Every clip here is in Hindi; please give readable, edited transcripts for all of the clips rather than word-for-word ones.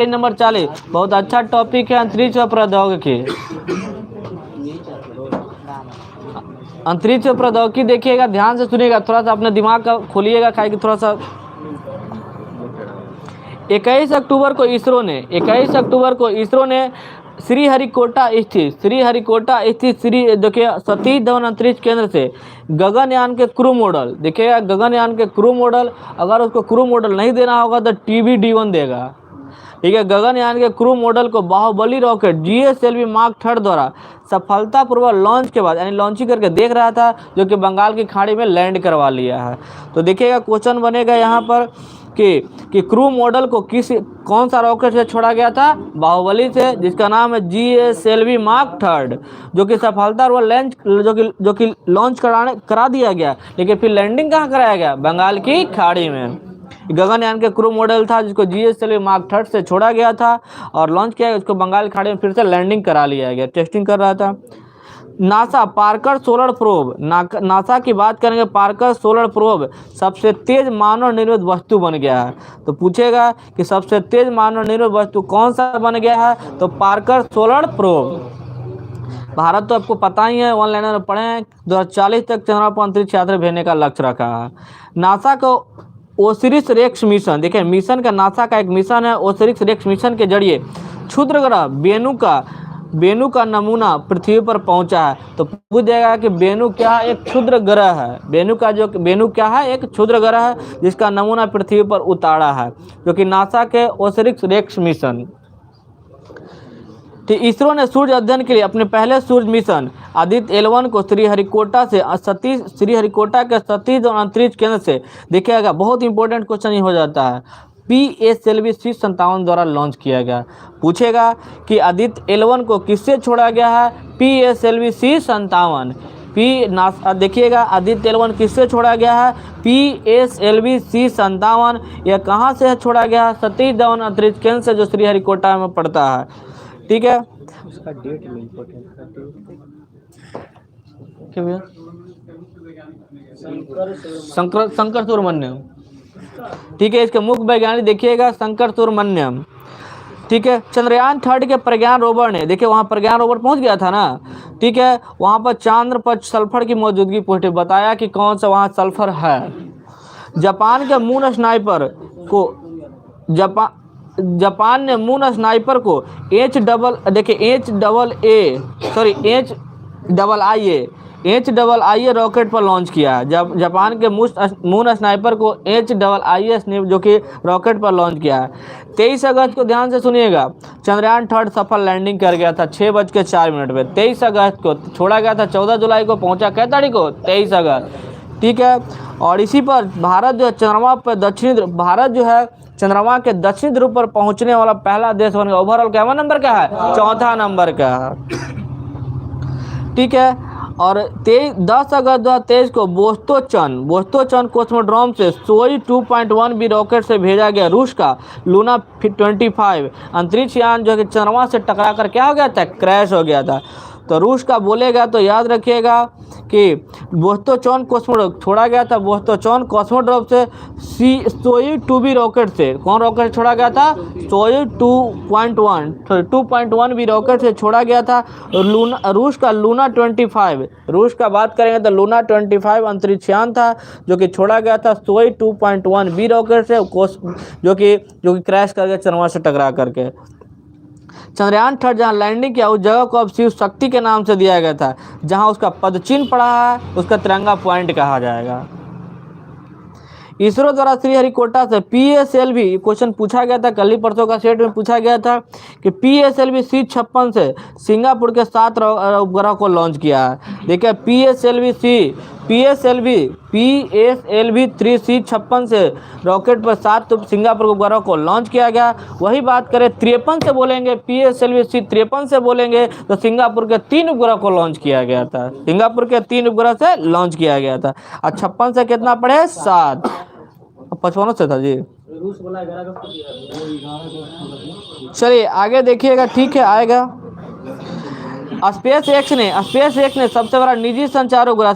Page number 40। बहुत अच्छा टॉपिक है अंतरिक्ष और प्रौद्योगिकी। अंतरिक्ष और प्रौद्योगिकी देखिएगा, ध्यान से सुनिएगा, थोड़ा सा अपने दिमाग का खोलिएगा, खाएगी थोड़ा सा। 21 अक्टूबर को इसरो ने श्रीहरिकोटा स्थित श्री देखिए सतीश धवन अंतरिक्ष केंद्र से गगनयान के क्रू मॉडल, देखिएगा गगनयान के क्रू मॉडल, अगर उसको क्रू मॉडल नहीं देना होगा तो TBD-1 देगा। ठीक है, गगनयान के क्रू मॉडल को बाहुबली रॉकेट GSLV मार्क 3 द्वारा सफलतापूर्वक लॉन्च के बाद, यानी लॉन्चिंग करके देख रहा था, जो कि बंगाल की खाड़ी में लैंड करवा लिया है। तो देखिएगा क्वेश्चन बनेगा यहाँ पर कि क्रू मॉडल को कौन सा रॉकेट से छोड़ा गया था? बाहुबली से, जिसका नाम है GSLV मार्क 3, जो कि सफलतापूर्वक जो कि लॉन्च करा दिया गया, लेकिन फिर लैंडिंग कहाँ कराया गया? बंगाल की खाड़ी में। गगनयान के क्रू मॉडल था जिसको GSLV मार्क 3 से छोड़ा गया था और लॉन्च किया गया, उसको बंगाल की खाड़ी में फिर से लैंडिंग करा लिया गया, टेस्टिंग कर रहा था। NASA Parker solar probe, NASA की बात करेंगे, पार्कर सोलर प्रोब सबसे तेज मानव निर्मित वस्तु बन गया है। तो पूछेगा कि सबसे तेज मानव निर्मित वस्तु कौन सा बन गया है? तो पार्कर सोलर प्रोब। भारत तो आपको पता ही है, ऑनलाइन में पढ़े हैं, 2040 तक चंद्रमा पर अंतरिक्ष यात्री भेजने का लक्ष्य रखा है। नासा को ओसिरिस रेक्स मिशन, देखिए मिशन का, नासा का एक मिशन है ओसिरिस रेक्स मिशन के जरिए क्षुद्र ग्रह वेनु का नमूना पृथ्वी पर पहुंचा है। तो पूछ जाएगा कि वेनु क्या है? एक क्षुद्र ग्रह है। वेनु क्या है? एक क्षुद्र ग्रह है जिसका नमूना पृथ्वी पर उतारा है, जो कि नासा के ओसिरिस रेक्स मिशन। तो इसरो ने सूर्य अध्ययन के लिए अपने पहले सूर्य मिशन आदित्य L1 को श्रीहरिकोटा के सतीश धवन अंतरिक्ष केंद्र से, देखिएगा बहुत इंपॉर्टेंट क्वेश्चन ही हो जाता है, PSLV C57 द्वारा लॉन्च किया गया। पूछेगा कि आदित्य L1 को किससे छोड़ा गया है? PSLV C57। देखिएगा आदित्य L1 किससे छोड़ा गया है? PSLV C57। यह कहाँ से छोड़ा गया है? सतीश धवन अंतरिक्ष केंद्र से, जो श्रीहरिकोटा में पड़ता है। ठीक है, उसका डेट में इंपॉर्टेंट क्या भैया? शंकर सुब्रमण्यम। ठीक है, इसके मुख्य वैज्ञानिक देखिएगा शंकर सुब्रमण्यम। ठीक है, चंद्रयान 3 के प्रज्ञान रोवर ने, देखिए वहाँ प्रज्ञान रोवर पहुँच गया था ना। ठीक है, वहाँ पर चांद्र पर सल्फर की मौजूदगी पुष्टि, बताया कि कौन सा वहाँ सल्फर है। जापान के मून स्नाइपर ने मून स्नाइपर को HIIA रॉकेट पर लॉन्च किया है। जब जापान के मून स्नाइपर को HIIA जो कि रॉकेट पर लॉन्च किया है। 23 अगस्त को ध्यान से सुनिएगा, चंद्रयान 3 सफल लैंडिंग कर गया था 6:04 पे। 23 अगस्त को छोड़ा गया था, 14 जुलाई को पहुंचा, कै तारीख को? 23 अगस्त। ठीक है, और इसी पर भारत जो है चंद्रमा के दक्षिणी ध्रुव पर पहुंचने वाला पहला देश बन गया। ओवरऑल क्या नंबर का है? 4था नंबर का है। ठीक है, और 10 अगस्त 2023 को बोस्तोचन कॉस्मोड्रोम से सोई 2.1B रॉकेट से भेजा गया रूस का लूना 25 अंतरिक्ष यान, जो कि चंद्रमा से टकरा कर क्या हो गया था? क्रैश हो गया था। तो रूस का बोलेगा तो याद रखिएगा कि बोस्तोचन कॉस्मोड्रोम छोड़ा गया था, बोस्तोचन कॉस्मोड्रोम से सोई 2B रॉकेट से, कौन रॉकेट छोड़ा गया था? सोई 2.1B रॉकेट से छोड़ा गया था। रूस का लूना 25, रूस का बात करेंगे तो लूना 25 अंतरिक्षयान था, जो कि छोड़ा गया था सोई 2.1B रॉकेट से, जो कि क्रैश कर गया चंद्रमा से टकरा करके। चंद्रयान 3 जहां लैंडिंग किया, उस जगह को अब शिव शक्ति के नाम से दिया गया था। जहां उसका पदचिन्ह पड़ा है, उसका तिरंगा पॉइंट कहा जाएगा। इसरो द्वारा श्रीहरिकोटा से PSLV, क्वेश्चन पूछा गया था, कल ही परसों का सेट में पूछा गया था कि PSLV C56 से सिंगापुर के 7 उपग्रह को लॉन्च किया है। देखिए PSLV 3C56 से रॉकेट पर 7 सिंगापुर उपग्रह को लॉन्च किया गया। वही बात करें 53 से बोलेंगे, PSLV C53 से बोलेंगे तो सिंगापुर के 3 उपग्रह को लॉन्च किया गया था, सिंगापुर के 3 उपग्रह से लॉन्च किया गया था। और 56 से कितना पड़े? 7। 55 से था जी। चलिए आगे देखिएगा। ठीक है, आएगा स्पेस एक्स ने सबसे बड़ा निजी संचार उपग्रह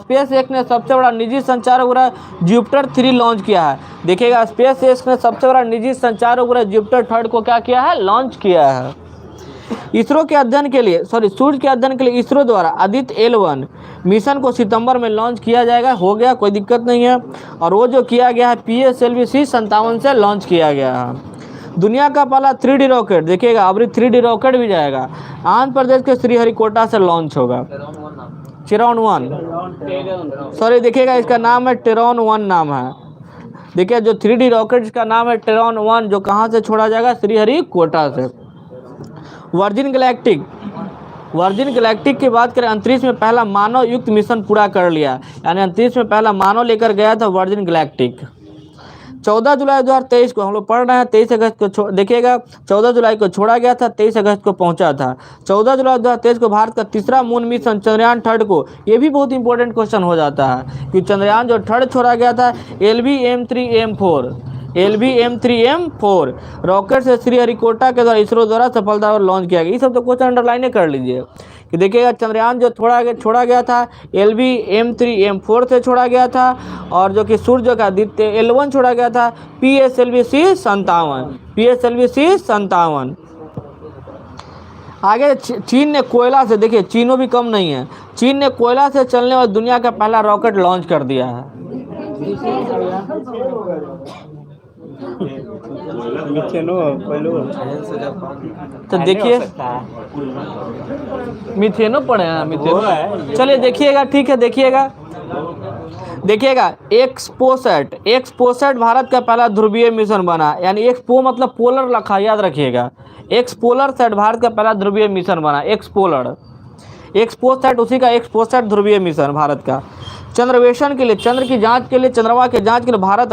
जुपिटर 3 लॉन्च किया है। देखिएगा स्पेस एक्स ने सबसे बड़ा निजी संचार उपग्रह जुपिटर 3 को क्या किया है, लॉन्च किया है। इसरो के अध्ययन के लिए सूर्य के अध्ययन के लिए इसरो द्वारा आदित्य L1 मिशन को सितंबर में लॉन्च किया जाएगा। हो गया, कोई दिक्कत नहीं है। और वो जो किया गया है PSLV C57 से लॉन्च किया गया है। दुनिया का पहला 3D रॉकेट, देखिएगा अभी 3D रॉकेट भी जाएगा, आंध्र प्रदेश के श्रीहरिकोटा से लॉन्च होगा। टेरॉन 1 देखिएगा इसका नाम है टेरॉन 1 नाम है। देखिए जो 3D रॉकेट जिसका नाम है टेरॉन 1 जो कहाँ से छोड़ा जाएगा, श्रीहरिकोटा से। वर्जिन गैलेक्टिक की बात करें, अंतरिक्ष में पहला मानव युक्त मिशन पूरा कर लिया, यानी अंतरिक्ष में पहला मानव लेकर गया था वर्जिन गैलेक्टिक। 14 जुलाई 2023 को हम लोग पढ़ रहे हैं, 23 अगस्त को देखिएगा 14 जुलाई को छोड़ा गया था, 23 अगस्त को पहुंचा था। 14 जुलाई 2023 को भारत का तीसरा मून मिशन चंद्रयान 3 को, ये भी बहुत इंपॉर्टेंट क्वेश्चन हो जाता है कि चंद्रयान जो 3 छोड़ा गया था LV-M3M4 रॉकेट से श्रीहरिकोटा के द्वारा इसरो द्वारा सफलतापूर्वक लॉन्च किया गया। ये सब तो क्वेश्चन अंडरलाइन कर लीजिए कि देखिएगा चंद्रयान जो छोड़ा गया था LV-M3M4 से छोड़ा गया था, और जो कि सूर्य का आदित्य L1 छोड़ा गया था PSLV C57। आगे चीन ने कोयला से, देखिए चीनो भी कम नहीं है, चीन ने कोयला से चलने वाला दुनिया का पहला रॉकेट लॉन्च कर दिया है। तो देखिए मिथेनो पढ़े हैं, मिथेनो। चलिए देखिएगा, ठीक है, देखिएगा एक्सपोसैट भारत का पहला ध्रुवीय मिशन बना, यानी एक्सपो मतलब पोलर रखा, याद रखिएगा। एक्सपोलरसैट भारत का पहला ध्रुवीय मिशन बना, एक्सपोसैट उसी का एक्सपोसैट ध्रुवीय मिशन भारत का। चंद्रवेशन के लिए, चंद्र की जांच के लिए, चंद्रमा के जांच के लिए भारत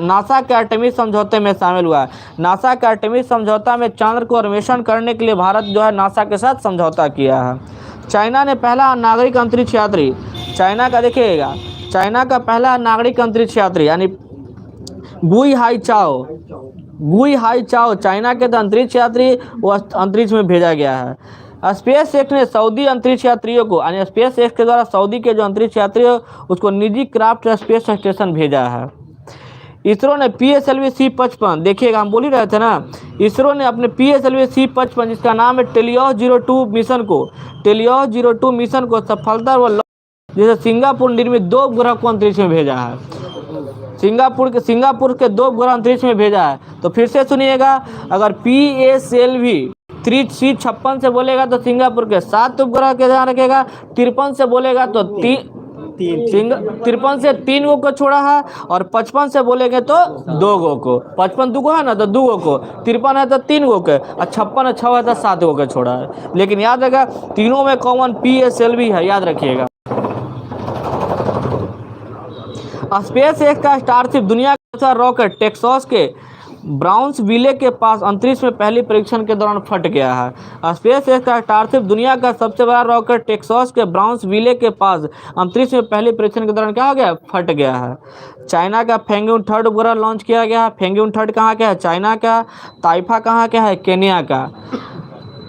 नासा के आर्टेमिस समझौते में शामिल हुआ है। नासा के आर्टेमिस समझौता में चंद्र को अन्वेषण करने के लिए भारत जो है नासा के साथ समझौता किया है। चाइना ने पहला नागरिक अंतरिक्ष यात्री, चाइना का देखिएगा, चाइना का पहला नागरिक अंतरिक्ष यात्री यानी गुई हाई चाओ चाइना के अंतरिक्ष यात्री वो अंतरिक्ष में भेजा गया है। स्पेस एक्स ने सऊदी अंतरिक्ष यात्रियों को, यानी स्पेस एक्स के द्वारा सऊदी के जो अंतरिक्ष यात्री हो उसको निजी क्राफ्ट स्पेस स्टेशन भेजा है। इसरो ने PSLV C55, देखिएगा हम बोल ही रहे थे ना, इसरो ने अपने PSLV C55 जिसका नाम है टेलियोस 02 मिशन को सफलता जैसे सिंगापुर निर्मित 2 उपग्रह को अंतरिक्ष में भेजा है। सिंगापुर के 2 उपग्रह अंतरिक्ष में भेजा है। तो फिर से सुनिएगा, अगर PSLV C56 से बोलेगा तो सिंगापुर के 7 उपग्रह के ध्यान रखेगा, 53 से बोलेगा तो 53 से 3 गो को छोड़ा है, और 55 से बोलेंगे तो 2 गो को, 55 2 गो है ना तो 2 गो को, 53 है तो 3 गो के, और 56 है 6 है तो 7 गो के छोड़ा है। लेकिन याद रखेगा तीनों में कॉमन PSLV है, याद रखिएगा। स्पेस एक्स का स्टारशिप दुनिया का रॉकेट टेक्सास के ब्राउन्सविले के पास अंतरिक्ष में पहली परीक्षण के दौरान फट गया है। स्पेस एक्स का स्टारशिप दुनिया का सबसे बड़ा रॉकेट टेक्सास के ब्राउन्सविले के पास अंतरिक्ष में पहली परीक्षण के दौरान क्या हो गया, फट गया है। चाइना का फेंगुइन 3 उपग्रह लॉन्च किया गया है। फेंगुइन 3 कहाँ का है, चाइना का। ताइफा कहाँ का है, केन्या का।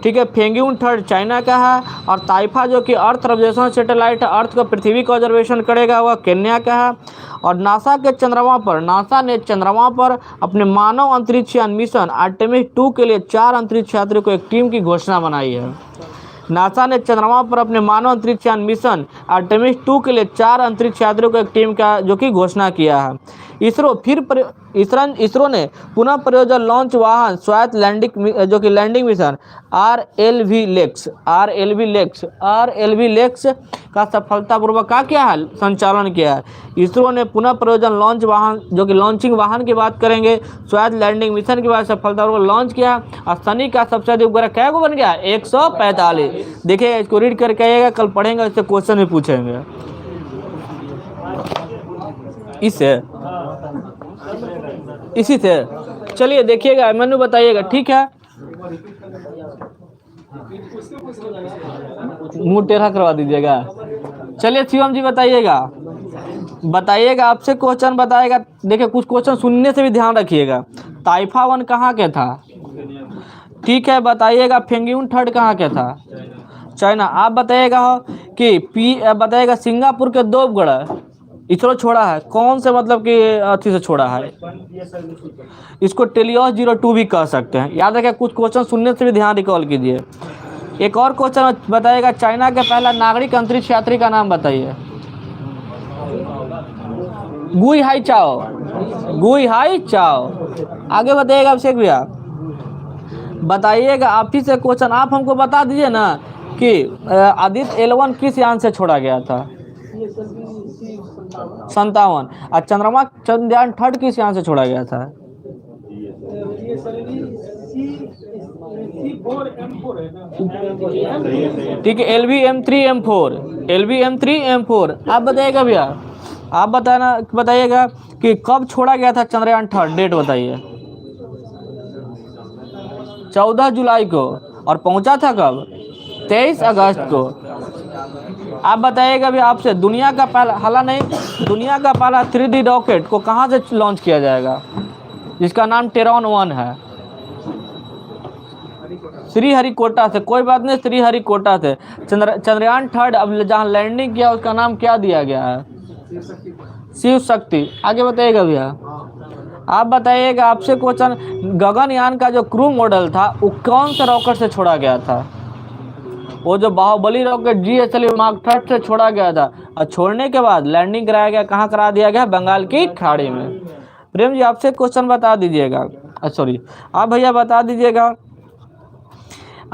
ठीक है, फेंगुइन 3 चाइना का है, और ताइफा जो कि अर्थ ऑब्जर्वेशन सैटेलाइट है, अर्थ को पृथ्वी का ऑब्जर्वेशन करेगा, वह केन्या का है। और नासा ने चंद्रमा पर अपने मानव अंतरिक्ष यान मिशन आर्टेमिस 2 के लिए 4 अंतरिक्ष यात्रियों को एक टीम की घोषणा बनाई है। नासा ने चंद्रमा पर अपने मानव अंतरिक्ष यान मिशन आर्टेमिस 2 के लिए 4 अंतरिक्ष यात्रियों को एक टीम का जो कि घोषणा किया है। इसरो ने पुनः प्रयोजन लॉन्च वाहन स्वायत्त लैंडिंग मिशन RLV लेक्स का सफलतापूर्वक क्या है, संचालन किया है। इसरो ने पुनः प्रयोजन लॉन्च वाहन जो कि लॉन्चिंग वाहन की बात करेंगे, स्वायत्त लैंडिंग मिशन के बाद सफलतापूर्वक लॉन्च किया। और शनि का सबसे अधिक उपग्रह क्या बन गया, 145। देखिए इसको रीड करके आइएगा, कल पढ़ेंगे, इससे क्वेश्चन भी पूछेंगे। इसी से चलिए देखिएगा, मेनू बताइएगा, ठीक है। मुंह टेढ़ा करवा दीजिएगा। चलिए शिवम जी बताइएगा, आपसे क्वेश्चन बताएगा। देखिए कुछ क्वेश्चन सुनने से भी ध्यान रखिएगा। ताइफा 1 कहाँ के था, ठीक है, बताइएगा फेंगयून थर्ड कहाँ के था? चाइना। आप बताइएगा कि बताइएगा सिंगापुर के 2 उपग्रह इसरो छोड़ा है, कौन से मतलब कि अथी से छोड़ा है? इसको टेलियोस 02 भी कह सकते हैं। याद रखिए, कुछ क्वेश्चन सुनने से भी ध्यान रिकॉल कीजिए। एक और क्वेश्चन बताइएगा, चाइना के पहला नागरिक अंतरिक्ष यात्री का नाम बताइए। गुई हाई चाओ, गुई हाई चाओ। आगे बताइएगा अभिषेक भैया, बताइएगा आप ही से क्वेश्चन, आप हमको बता दीजिए ना कि आदित्य L1 किस यान से छोड़ा गया था? 57। और चंद्रमा चंद्रयान थर्ड किस यान से छोड़ा गया था? ठीक है, LV-M3-M4, LV-M3-M4। आप बताइएगा भैया, आप बताइएगा कि कब छोड़ा गया था चंद्रयान थर्ड, डेट बताइए। 14 जुलाई को। और पहुंचा था कब? 23 अगस्त को। आप बताइएगा भी आपसे, दुनिया का पहला 3D रॉकेट को कहां से लॉन्च किया जाएगा, जिसका नाम टेरॉन 1 है? श्रीहरिकोटा से। कोई बात नहीं, श्रीहरिकोटा से। चंद्रयान थर्ड अब जहां लैंडिंग किया उसका नाम क्या दिया गया है? शिव शक्ति। आगे बताइएगा भैया, आप बताइएगा आपसे क्वेश्चन, गगनयान का जो क्रू मॉडल था वो कौन से रॉकेट से छोड़ा गया था? वो जो बाहुबली रॉकेट GSLV मार्क 3 से छोड़ा गया था, और छोड़ने के बाद लैंडिंग कराया गया, कहाँ करा दिया गया? बंगाल की खाड़ी में। प्रेम जी आपसे क्वेश्चन बता दीजिएगा, सॉरी आप भैया बता दीजिएगा,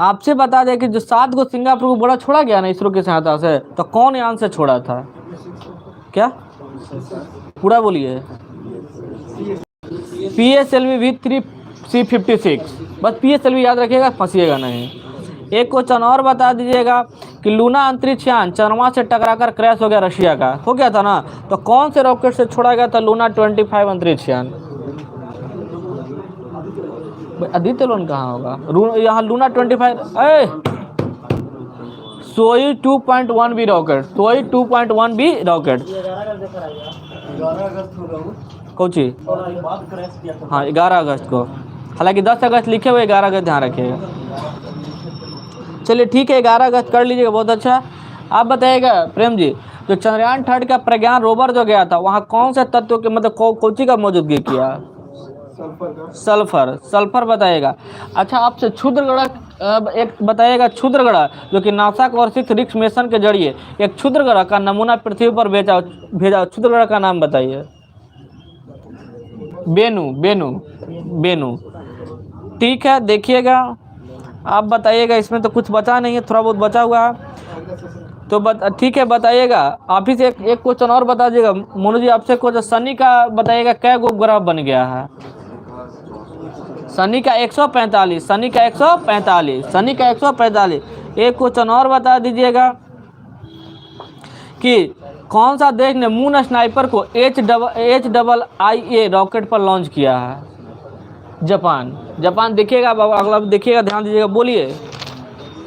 आपसे बता दें कि जो 7 को सिंगापुर को बड़ा छोड़ा गया ना इसरो की सहायता से, तो कौन यान से छोड़ा था? क्या पूरा बोलिए? PSLV-3C56। बस PSLV याद रखिएगा, फंसिएगा नहीं। एक क्वेश्चन और बता दीजिएगा कि लूना अंतरिक्ष यान चंद्रमा से टकराकर क्रैश हो गया, रशिया का हो गया था ना, तो कौन से रॉकेट से छोड़ा गया था लूना 25 अंतरिक्ष यान? आदित्य लोन कहाँ होगा? यहाँ लूना 25 सोई 2.1B रॉकेट, सोई 2.1B रॉकेट। कौची? हाँ 11 अगस्त को, हालांकि 10 अगस्त लिखे हुए, 11 अगस्त ध्यान रखिएगा। चलिए ठीक है, 11 अगस्त कर लीजिएगा, बहुत अच्छा। आप बताइएगा प्रेम जी, जो चंद्रयान थर्ड का प्रज्ञान रोवर जो गया था, वहाँ कौन से तत्व के मतलब कौची का मौजूदगी किया? सल्फर बताइएगा। अच्छा, आपसे क्षुद्र ग्रह एक बताइएगा, क्षुद्र ग्रह जो कि नासा को और 6 रिक्स मिशन के जरिए एक क्षुद्र ग्रह का नमूना पृथ्वी पर भेजा, क्षुद्र ग्रह का नाम बताइए। बेनू। ठीक है, देखिएगा आप बताइएगा, इसमें तो कुछ बचा नहीं है, थोड़ा बहुत बचा हुआ है तो ठीक है बताइएगा। आप ही से एक क्वेश्चन और बता दीजिएगा मोनू जी, आपसे क्वेश्चन, शनि का बताइएगा कै गो ग्रह बन गया है? शनि का 145, शनि का 145। एक क्वेश्चन और बता दीजिएगा कि कौन सा देश ने मून स्नाइपर को HIIA रॉकेट पर लॉन्च किया है? जापान। देखिएगा अगला देखिएगा, ध्यान दीजिएगा, बोलिए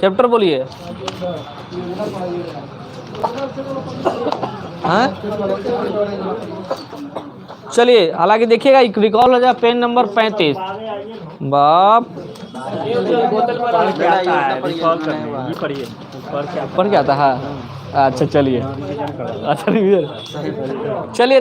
चैप्टर बोलिए। चलिए, हालांकि देखिएगा रिकॉल हो जाए पेन नंबर 35। बाप पढ़ क्या आता है? अच्छा चलिए, अच्छा चलिए।